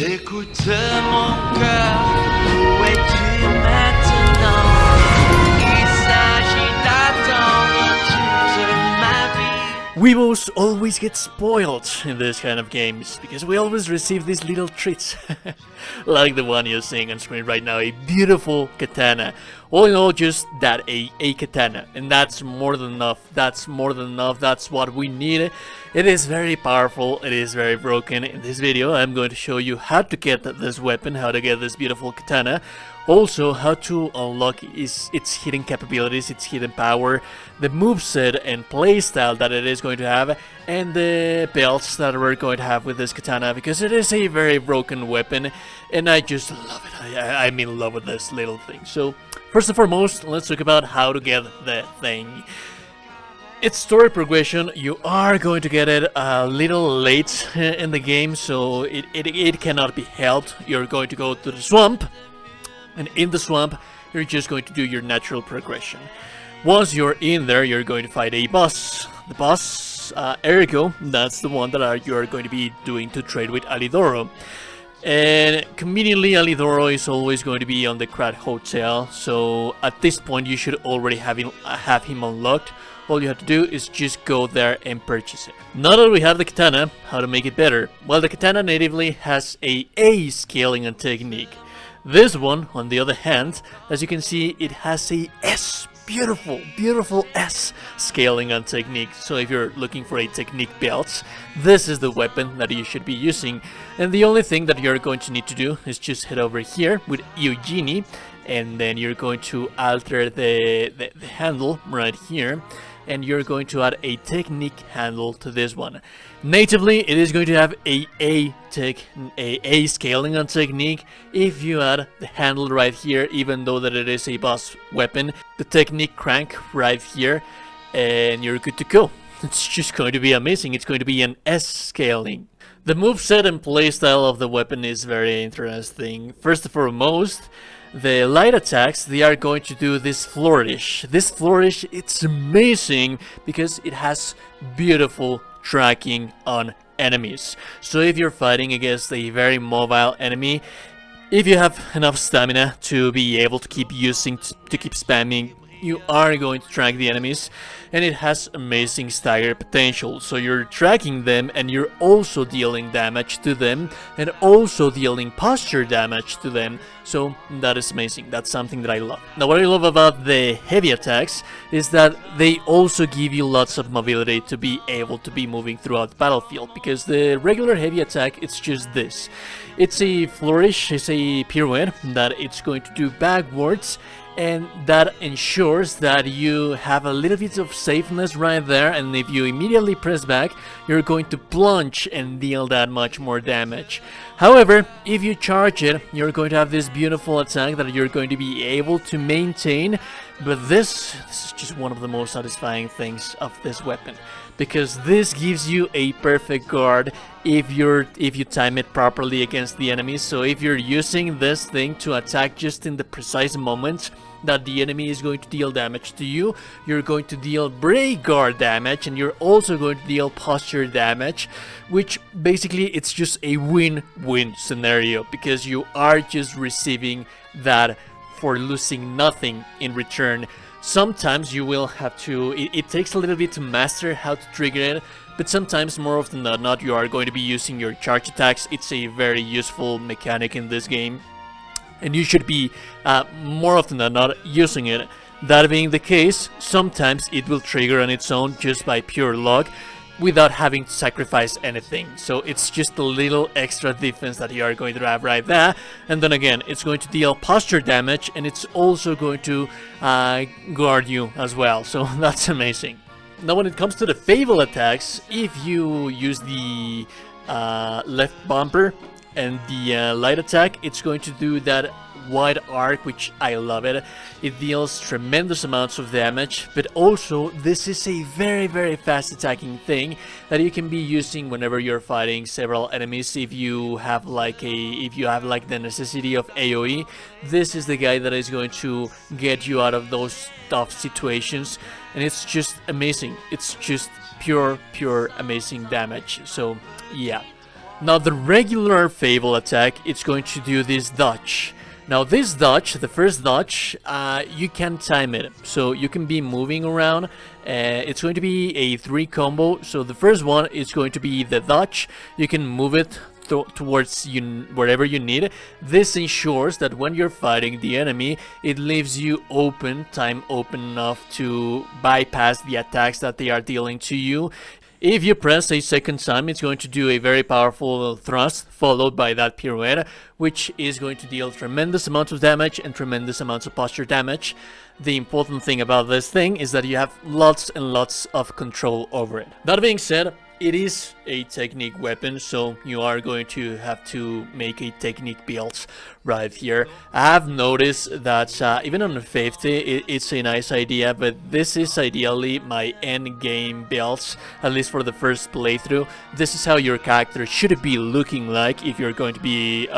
Écoute mon cœur, où es-tu maintenant? Il s'agit d'attendre toute ma vie. We most always get spoiled in this kind of games, because we always receive these little treats, like the one you're seeing on screen right now, a beautiful katana. All in all, just that, a katana, and that's more than enough, that's what we need. It is very powerful, it is very broken. In this video, I'm going to show you how to get this weapon, how to get this beautiful katana. Also, how to unlock its hidden capabilities, its hidden power, the moveset and playstyle that it is going to have, and the belts that we're going to have with this katana, because it is a very broken weapon, and I just love it. I'm in love with this little thing. So, first and foremost, let's talk about how to get the thing. Its story progression, you are going to get it a little late in the game, so it cannot be helped. You're going to go to the swamp, and in the swamp, you're just going to do your natural progression. Once you're in there, you're going to fight a boss. The boss, Ergo, that's the one that you're going to be doing to trade with Alidoro. And conveniently, Alidoro is always going to be on the Krat Hotel, so at this point you should already have him unlocked. All you have to do is just go there and purchase it. Now that we have the katana, how to make it better? Well, the katana natively has a scaling and technique. This one, on the other hand, as you can see, it has a S, beautiful S scaling and technique. So if you're looking for a technique belt, this is the weapon that you should be using. And the only thing that you're going to need to do is just head over here with Eugenie, and then you're going to alter the handle right here, and you're going to add a technique handle to this one. Natively, it is going to have a scaling and technique. If you add the handle right here, even though that it is a boss weapon, the technique crank right here, and you're good to go. It's just going to be amazing. It's going to be an S scaling. The moveset and playstyle of the weapon is very interesting. First and foremost, the light attacks, they are going to do this flourish. This flourish, it's amazing because it has beautiful tracking on enemies. So if you're fighting against a very mobile enemy, if you have enough stamina to be able to keep spamming, you are going to track the enemies, and it has amazing stagger potential. So you're tracking them, and you're also dealing damage to them, and also dealing posture damage to them. So that is amazing. That's something that I love. Now, what I love about the heavy attacks is that they also give you lots of mobility to be able to be moving throughout the battlefield, because the regular heavy attack, it's just this. It's a flourish, it's a pirouette that it's going to do backwards, and that ensures that you have a little bit of safeness right there, and if you immediately press back, you're going to plunge and deal that much more damage. However, if you charge it, you're going to have this beautiful attack that you're going to be able to maintain, but this is just one of the most satisfying things of this weapon, because this gives you a perfect guard if you time it properly against the enemies. So if you're using this thing to attack just in the precise moment that the enemy is going to deal damage to you, you're going to deal break guard damage, and you're also going to deal posture damage, which basically it's just a win-win scenario, because you are just receiving that for losing nothing in return. Sometimes you will have to, it takes a little bit to master how to trigger it, but sometimes, more often than not, you are going to be using your charge attacks. It's a very useful mechanic in this game, and you should be more often than not using it. That being the case, sometimes it will trigger on its own just by pure luck, without having to sacrifice anything. So it's just a little extra defense that you are going to have right there. And then again, it's going to deal posture damage, and it's also going to guard you as well. So that's amazing. Now, when it comes to the Fable attacks, if you use the left bumper and the light attack, it's going to do that wide arc, which I love it. It deals tremendous amounts of damage, but also this is a very fast attacking thing that you can be using whenever you're fighting several enemies. If you have like the necessity of AoE, this is the guy that is going to get you out of those tough situations, and it's just amazing. It's just pure amazing damage. So yeah. Now the regular Fable attack, it's going to do this dodge. Now this dodge, the first dodge, you can time it, so you can be moving around. It's going to be a 3 combo, so the first one is going to be the dodge. You can move it towards wherever you need. This ensures that when you're fighting the enemy, it leaves you time open enough to bypass the attacks that they are dealing to you. If you press a second time, it's going to do a very powerful thrust followed by that pirouette, which is going to deal tremendous amounts of damage and tremendous amounts of posture damage. The important thing about this thing is that you have lots and lots of control over it. That being said, it is a technique weapon, so you are going to have to make a technique build right here. I have noticed that even on the 50, it's a nice idea, but this is ideally my end game builds, at least for the first playthrough. This is how your character should be looking like if you're going to be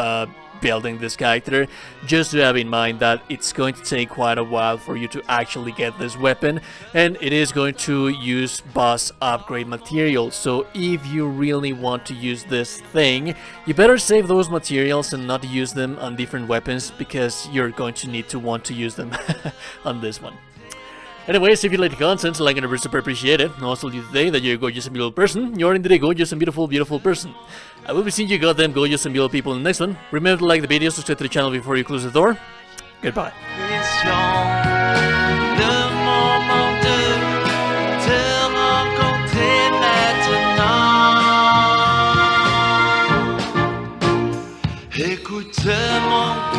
building this character. Just to have in mind that it's going to take quite a while for you to actually get this weapon, and it is going to use boss upgrade materials. So if you really want to use this thing, you better save those materials and not use them on different weapons, because you're going to need to want to use them on this one. Anyways, if you like the content, like and I super appreciate it. And also you today that you're a gorgeous and beautiful person. You're indeed a gorgeous and beautiful, beautiful person. I will be seeing you goddamn gorgeous and beautiful people in the next one. Remember to like the video, subscribe to the channel before you close the door. Goodbye. Écoute mon